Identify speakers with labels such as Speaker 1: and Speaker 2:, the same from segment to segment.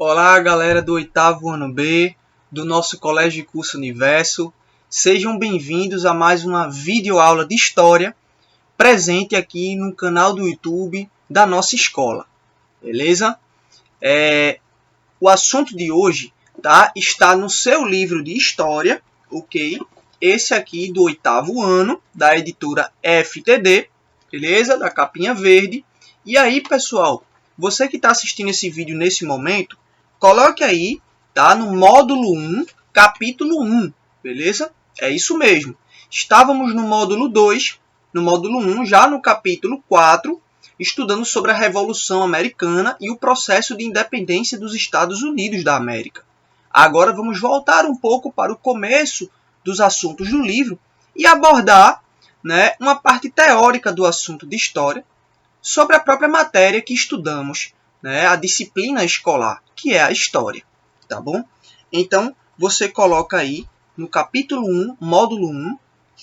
Speaker 1: Olá, galera do 8º ano B do nosso Colégio de Curso Universo. Sejam bem-vindos a mais uma videoaula de História presente aqui no canal do YouTube da nossa escola. Beleza? O assunto de hoje, tá, está no seu livro de História, ok? Esse aqui do 8º ano, da editora FTD, beleza? Da capinha verde. E aí, pessoal, você que está assistindo esse vídeo nesse momento, coloque aí, tá, no módulo 1, capítulo 1, beleza? É isso mesmo. Estávamos no módulo 2, no módulo 1, já no capítulo 4, estudando sobre a Revolução Americana e o processo de independência dos Estados Unidos da América. Agora vamos voltar um pouco para o começo dos assuntos do livro e abordar, né, uma parte teórica do assunto de História sobre a própria matéria que estudamos, né, a disciplina escolar, que é a História, tá bom? Então, você coloca aí no capítulo 1, módulo 1,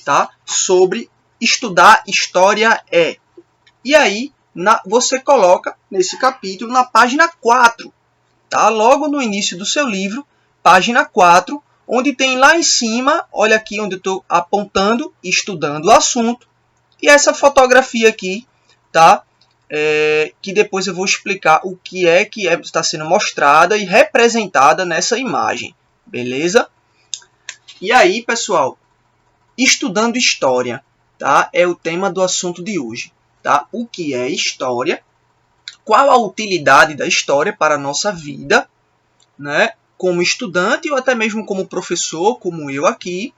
Speaker 1: tá, sobre estudar História é. E aí, você coloca nesse capítulo na página 4, tá? Logo no início do seu livro, página 4, onde tem lá em cima, olha aqui onde eu estou apontando, estudando o assunto, e essa fotografia aqui, tá? Que depois eu vou explicar o que está sendo mostrada e representada nessa imagem, beleza? E aí, pessoal, estudando História, tá? É o tema do assunto de hoje. Tá? O que é história, qual a utilidade da história para a nossa vida, né? Como estudante ou até mesmo como professor, como eu aqui,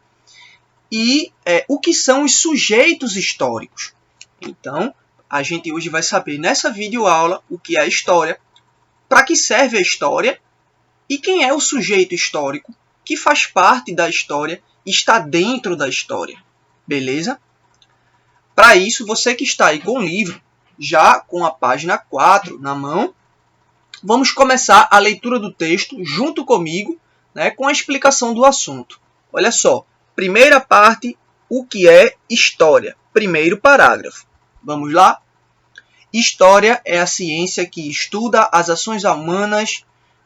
Speaker 1: e o que são os sujeitos históricos. Então, a gente hoje vai saber nessa videoaula o que é a história, para que serve a história e quem é o sujeito histórico que faz parte da história e está dentro da história. Beleza? Para isso, você que está aí com o livro, já com a página 4 na mão, vamos começar a leitura do texto junto comigo, né, com a explicação do assunto. Olha só, primeira parte, o que é história? Primeiro parágrafo. Vamos lá? História é a ciência que estuda as ações humanas,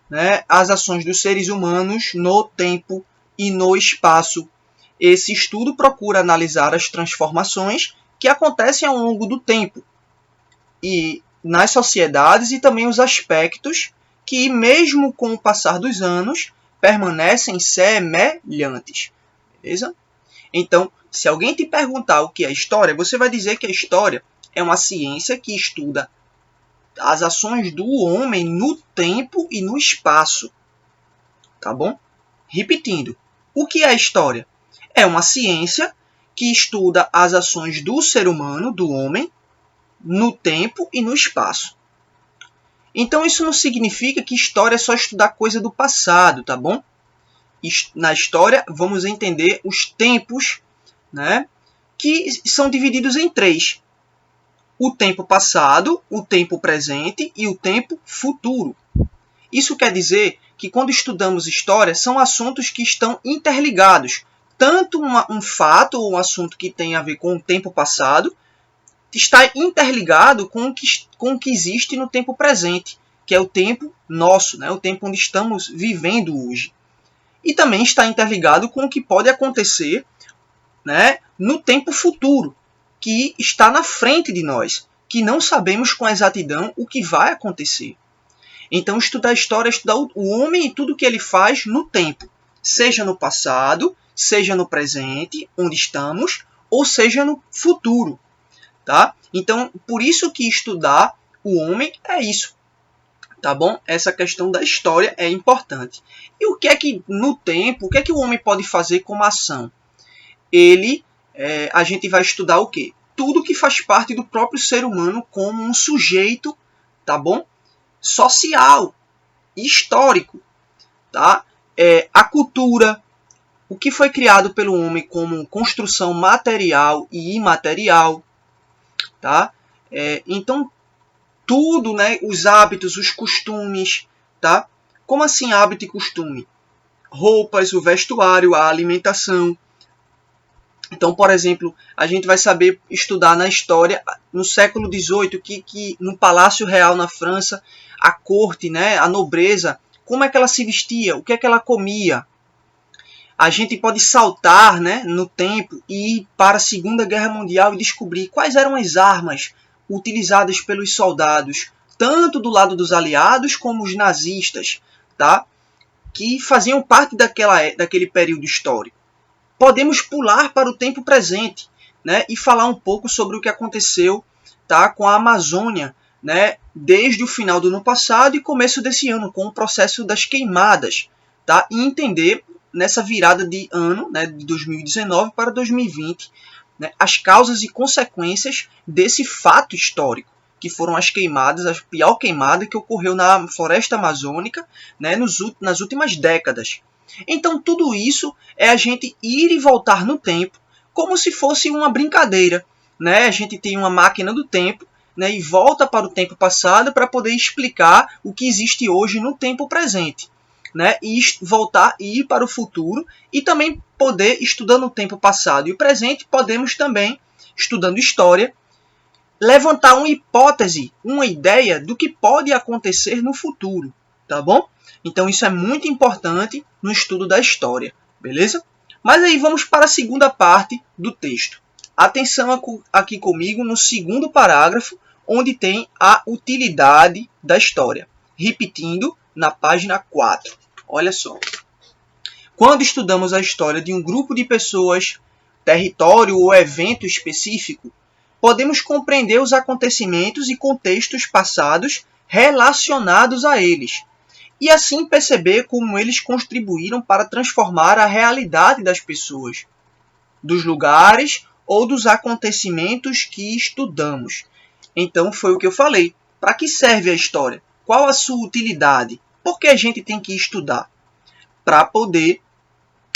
Speaker 1: né, as ações dos seres humanos no tempo e no espaço. Esse estudo procura analisar as transformações que acontecem ao longo do tempo e nas sociedades e também os aspectos que, mesmo com o passar dos anos, permanecem semelhantes. Beleza? Então, se alguém te perguntar o que é história, você vai dizer que a história é uma ciência que estuda as ações do homem no tempo e no espaço. Tá bom? Repetindo, o que é a história? É uma ciência que estuda as ações do ser humano, do homem, no tempo e no espaço. Então, isso não significa que história é só estudar coisa do passado, tá bom? Na história, vamos entender os tempos, né, que são divididos em 3. O tempo passado, o tempo presente e o tempo futuro. Isso quer dizer que quando estudamos história, são assuntos que estão interligados. Tanto um fato ou um assunto que tem a ver com o tempo passado está interligado com o que existe no tempo presente, que é o tempo nosso, né? O tempo onde estamos vivendo hoje. E também está interligado com o que pode acontecer, né, no tempo futuro, que está na frente de nós, que não sabemos com exatidão o que vai acontecer. Então, estudar a história é estudar o homem e tudo o que ele faz no tempo, seja no passado, seja no presente, onde estamos, ou seja no futuro. Tá? Então, por isso que estudar o homem é isso. Tá bom? Essa questão da história é importante. E o que é que, no tempo, o que é que o homem pode fazer como ação? A gente vai estudar o quê? Tudo que faz parte do próprio ser humano como um sujeito, tá bom? Social, histórico. Tá? A cultura, o que foi criado pelo homem como construção material e imaterial. Tá? Então, tudo, né, os hábitos, os costumes. Tá? Como assim hábito e costume? Roupas, o vestuário, a alimentação. Então, por exemplo, a gente vai saber estudar na história no século XVIII que no Palácio Real na França, a corte, né, a nobreza como é que ela se vestia, o que é que ela comia. A gente pode saltar, né, no tempo e ir para a Segunda Guerra Mundial e descobrir quais eram as armas utilizadas pelos soldados, tanto do lado dos aliados como os nazistas, tá? Que faziam parte daquele período histórico. Podemos pular para o tempo presente, né, e falar um pouco sobre o que aconteceu, tá, com a Amazônia, né, desde o final do ano passado e começo desse ano, com o processo das queimadas, tá, e entender nessa virada de ano, né, de 2019 para 2020, né, as causas e consequências desse fato histórico, que foram as queimadas, a pior queimada que ocorreu na floresta amazônica, né, nas últimas décadas. Então tudo isso é a gente ir e voltar no tempo como se fosse uma brincadeira, né? A gente tem uma máquina do tempo, né, e volta para o tempo passado para poder explicar o que existe hoje no tempo presente, né? E voltar e ir para o futuro e também poder, estudando o tempo passado e o presente, podemos também, estudando história, levantar uma hipótese, uma ideia do que pode acontecer no futuro, tá bom? Então isso é muito importante no estudo da história, beleza? Mas aí vamos para a segunda parte do texto. Atenção aqui comigo no segundo parágrafo, onde tem a utilidade da história. Repetindo, na página 4. Olha só. Quando estudamos a história de um grupo de pessoas, território ou evento específico, podemos compreender os acontecimentos e contextos passados relacionados a eles, e assim perceber como eles contribuíram para transformar a realidade das pessoas, dos lugares ou dos acontecimentos que estudamos. Então foi o que eu falei. Para que serve a história? Qual a sua utilidade? Por que a gente tem que estudar? Para poder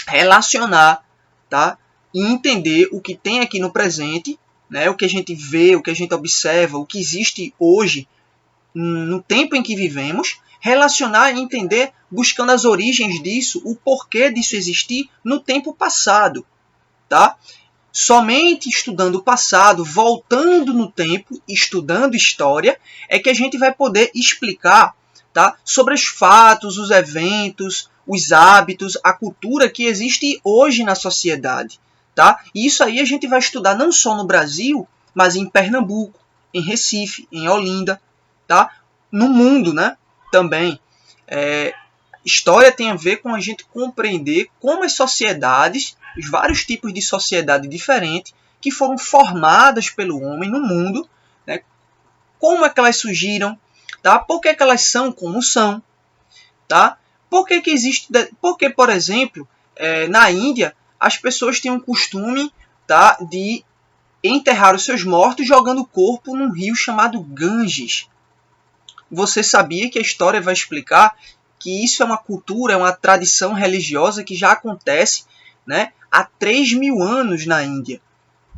Speaker 1: relacionar, tá? E entender o que tem aqui no presente, né? O que a gente vê, o que a gente observa, o que existe hoje, no tempo em que vivemos, relacionar e entender, buscando as origens disso, o porquê disso existir no tempo passado, tá? Somente estudando o passado, voltando no tempo, estudando história, é que a gente vai poder explicar, tá, sobre os fatos, os eventos, os hábitos, a cultura que existe hoje na sociedade. Tá? E isso aí a gente vai estudar não só no Brasil, mas em Pernambuco, em Recife, em Olinda, tá? No mundo, né? Também. História tem a ver com a gente compreender como as sociedades, os vários tipos de sociedade diferentes que foram formadas pelo homem no mundo, né? Como é que elas surgiram, tá? Por que elas são como são, tá? Por que existe, porque, por exemplo, na Índia, as pessoas têm um costume, tá, de enterrar os seus mortos jogando o corpo num rio chamado Ganges. Você sabia que a história vai explicar que isso é uma cultura, é uma tradição religiosa que já acontece, né, há 3.000 anos na Índia.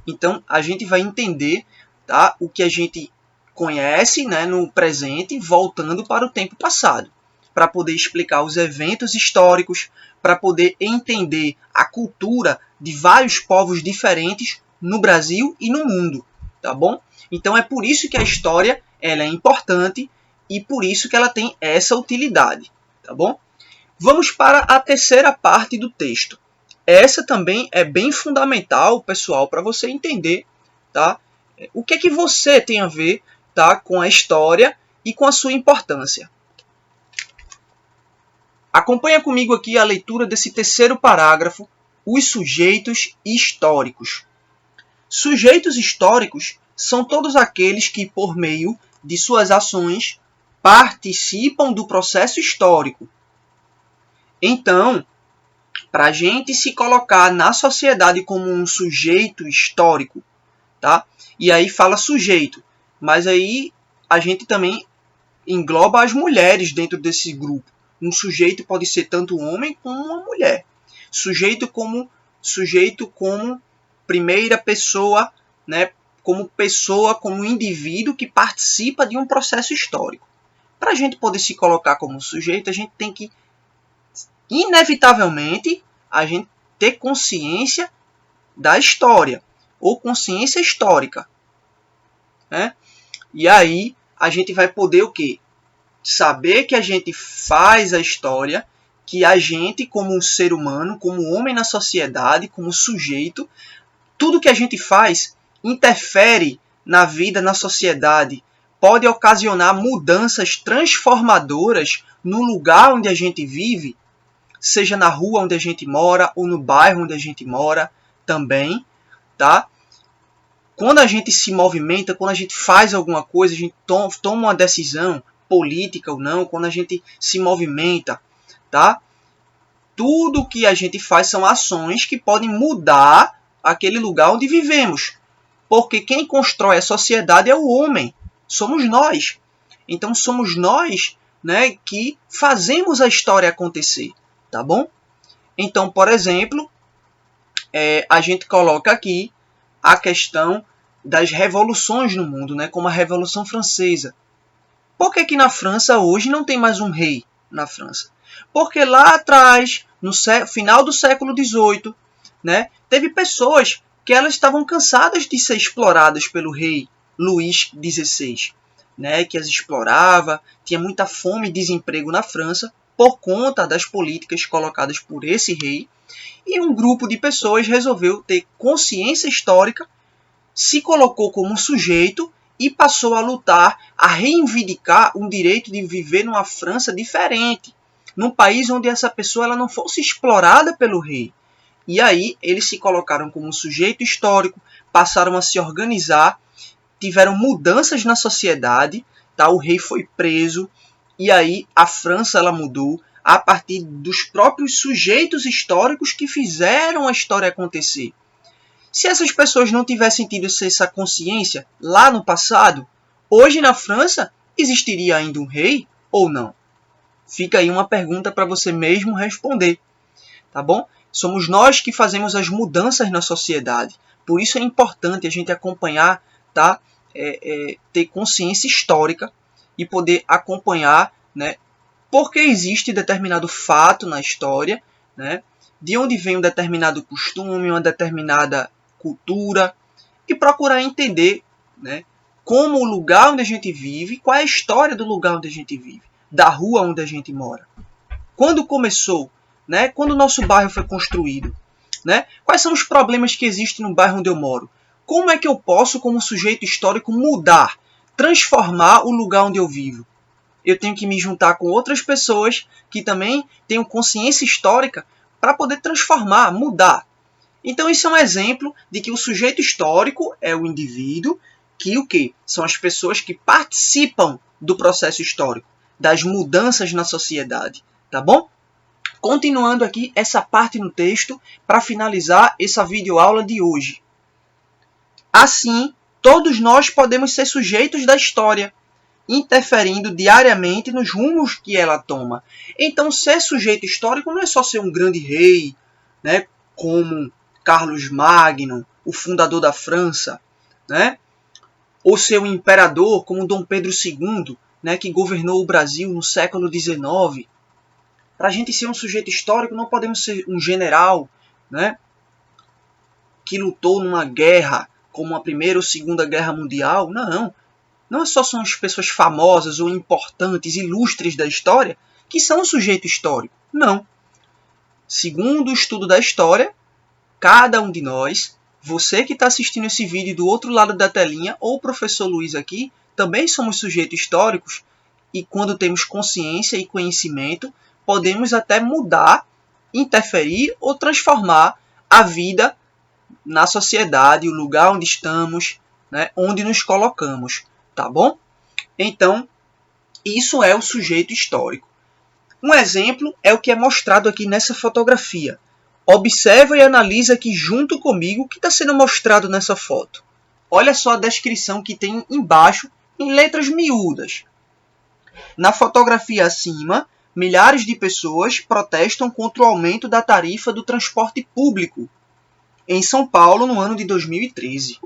Speaker 1: Então a gente vai entender, tá, o que a gente conhece, né, no presente, voltando para o tempo passado, para poder explicar os eventos históricos, para poder entender a cultura de vários povos diferentes no Brasil e no mundo, tá bom? Então é por isso que a história ela é importante e por isso que ela tem essa utilidade, tá bom? Vamos para a terceira parte do texto. Essa também é bem fundamental, pessoal, para você entender, tá? O que é que você tem a ver, tá, com a história e com a sua importância. Acompanha comigo aqui a leitura desse terceiro parágrafo, os sujeitos históricos. Sujeitos históricos são todos aqueles que, por meio de suas ações, participam do processo histórico. Então, para a gente se colocar na sociedade como um sujeito histórico, tá? E aí fala sujeito, mas aí a gente também engloba as mulheres dentro desse grupo. Um sujeito pode ser tanto um homem como uma mulher. Sujeito como primeira pessoa, né? Como indivíduo que participa de um processo histórico. Para a gente poder se colocar como sujeito, a gente tem que, inevitavelmente, a gente ter consciência da história, ou consciência histórica, né? E aí a gente vai poder o quê? saber que a gente faz a história, que a gente, como um ser humano, como homem na sociedade, como sujeito, tudo que a gente faz interfere na vida, na sociedade, pode ocasionar mudanças transformadoras no lugar onde a gente vive, seja na rua onde a gente mora ou no bairro onde a gente mora também, tá? Quando a gente se movimenta, quando a gente faz alguma coisa, a gente toma uma decisão política ou não, quando a gente se movimenta, tá? Tudo que a gente faz são ações que podem mudar aquele lugar onde vivemos. Porque quem constrói a sociedade é o homem, somos nós. Então somos nós, né, que fazemos a história acontecer, tá bom? Então, por exemplo, a gente coloca aqui a questão das revoluções no mundo, né, como a Revolução Francesa. Por que na França hoje não tem mais um rei na França? Porque lá atrás, no final do século XVIII, né, teve pessoas que elas estavam cansadas de ser exploradas pelo rei Luís XVI, né, que as explorava, tinha muita fome e desemprego na França por conta das políticas colocadas por esse rei, e um grupo de pessoas resolveu ter consciência histórica, se colocou como sujeito e passou a lutar, a reivindicar o direito de viver numa França diferente, num país onde essa pessoa ela não fosse explorada pelo rei. E aí eles se colocaram como sujeito histórico, passaram a se organizar, tiveram mudanças na sociedade, tá? O rei foi preso, e aí a França ela mudou a partir dos próprios sujeitos históricos que fizeram a história acontecer. Se essas pessoas não tivessem tido essa consciência lá no passado, hoje na França existiria ainda um rei ou não? Fica aí uma pergunta para você mesmo responder, tá bom? Somos nós que fazemos as mudanças na sociedade. Por isso é importante a gente acompanhar, tá? Ter consciência histórica e poder acompanhar, né, porque existe determinado fato na história, né, de onde vem um determinado costume, uma determinada cultura, e procurar entender, né, como o lugar onde a gente vive, qual é a história do lugar onde a gente vive, da rua onde a gente mora. Quando começou, né, quando o nosso bairro foi construído, né, quais são os problemas que existem no bairro onde eu moro? Como é que eu posso, como sujeito histórico, mudar, transformar o lugar onde eu vivo? Eu tenho que me juntar com outras pessoas que também tenham consciência histórica para poder transformar, mudar. Então isso é um exemplo de que o sujeito histórico é o indivíduo que o quê? São as pessoas que participam do processo histórico, das mudanças na sociedade, tá bom? Continuando aqui essa parte no texto para finalizar essa videoaula de hoje. Assim, todos nós podemos ser sujeitos da história, interferindo diariamente nos rumos que ela toma. Então, ser sujeito histórico não é só ser um grande rei, né, como Carlos Magno, o fundador da França, né, ou ser um imperador como Dom Pedro II, né, que governou o Brasil no século XIX. Para a gente ser um sujeito histórico, não podemos ser um general, né, que lutou numa guerra, como a Primeira ou Segunda Guerra Mundial. Não. Não só são as pessoas famosas ou importantes, ilustres da história, que são um sujeito histórico. Não. Segundo o estudo da história, cada um de nós, você que está assistindo esse vídeo do outro lado da telinha, ou o professor Luiz aqui, também somos sujeitos históricos, e quando temos consciência e conhecimento, podemos até mudar, interferir ou transformar a vida na sociedade, o lugar onde estamos, né, onde nos colocamos, tá bom? Então, isso é o sujeito histórico. Um exemplo é o que é mostrado aqui nessa fotografia. Observa e analisa aqui junto comigo o que está sendo mostrado nessa foto. Olha só a descrição que tem embaixo em letras miúdas. Na fotografia acima, milhares de pessoas protestam contra o aumento da tarifa do transporte público em São Paulo no ano de 2013.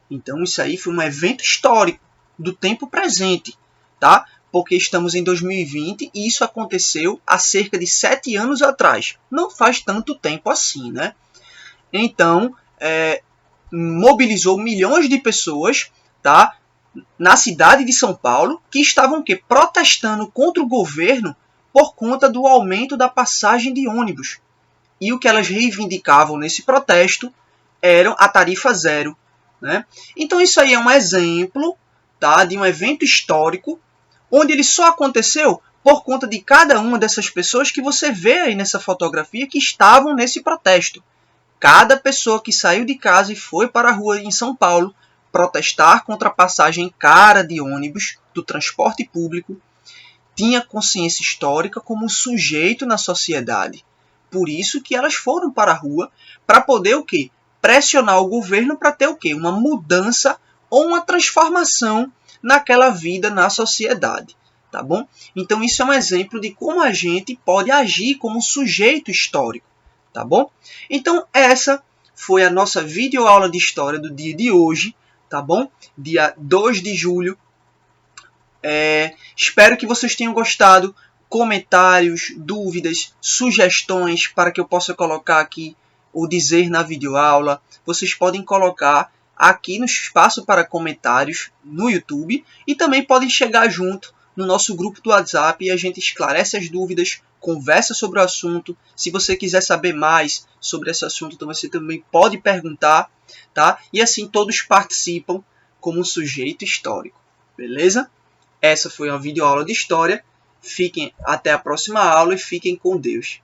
Speaker 1: Então isso aí foi um evento histórico do tempo presente, tá? Porque estamos em 2020 e isso aconteceu há cerca de 7 anos atrás. Não faz tanto tempo assim, né? Então, mobilizou milhões de pessoas, tá? na cidade de São Paulo, que estavam protestando contra o governo por conta do aumento da passagem de ônibus. E o que elas reivindicavam nesse protesto era a tarifa zero. Né? Então isso aí é um exemplo, tá, de um evento histórico onde ele só aconteceu por conta de cada uma dessas pessoas que você vê aí nessa fotografia que estavam nesse protesto. Cada pessoa que saiu de casa e foi para a rua em São Paulo protestar contra a passagem cara de ônibus do transporte público tinha consciência histórica como sujeito na sociedade. Por isso que elas foram para a rua para poder o quê? Pressionar o governo para ter o quê? Uma mudança ou uma transformação naquela vida na sociedade. Tá bom? Então isso é um exemplo de como a gente pode agir como sujeito histórico. Tá bom? Então essa foi a nossa videoaula de história do dia de hoje. Tá bom? Dia 2 de julho. Espero que vocês tenham gostado. Comentários, dúvidas, sugestões para que eu possa colocar aqui ou dizer na videoaula, vocês podem colocar aqui no espaço para comentários no YouTube e também podem chegar junto no nosso grupo do WhatsApp e a gente esclarece as dúvidas, conversa sobre o assunto. Se você quiser saber mais sobre esse assunto, então você também pode perguntar, tá? E assim todos participam como um sujeito histórico, beleza? Essa foi uma videoaula de história. Fiquem até a próxima aula e fiquem com Deus.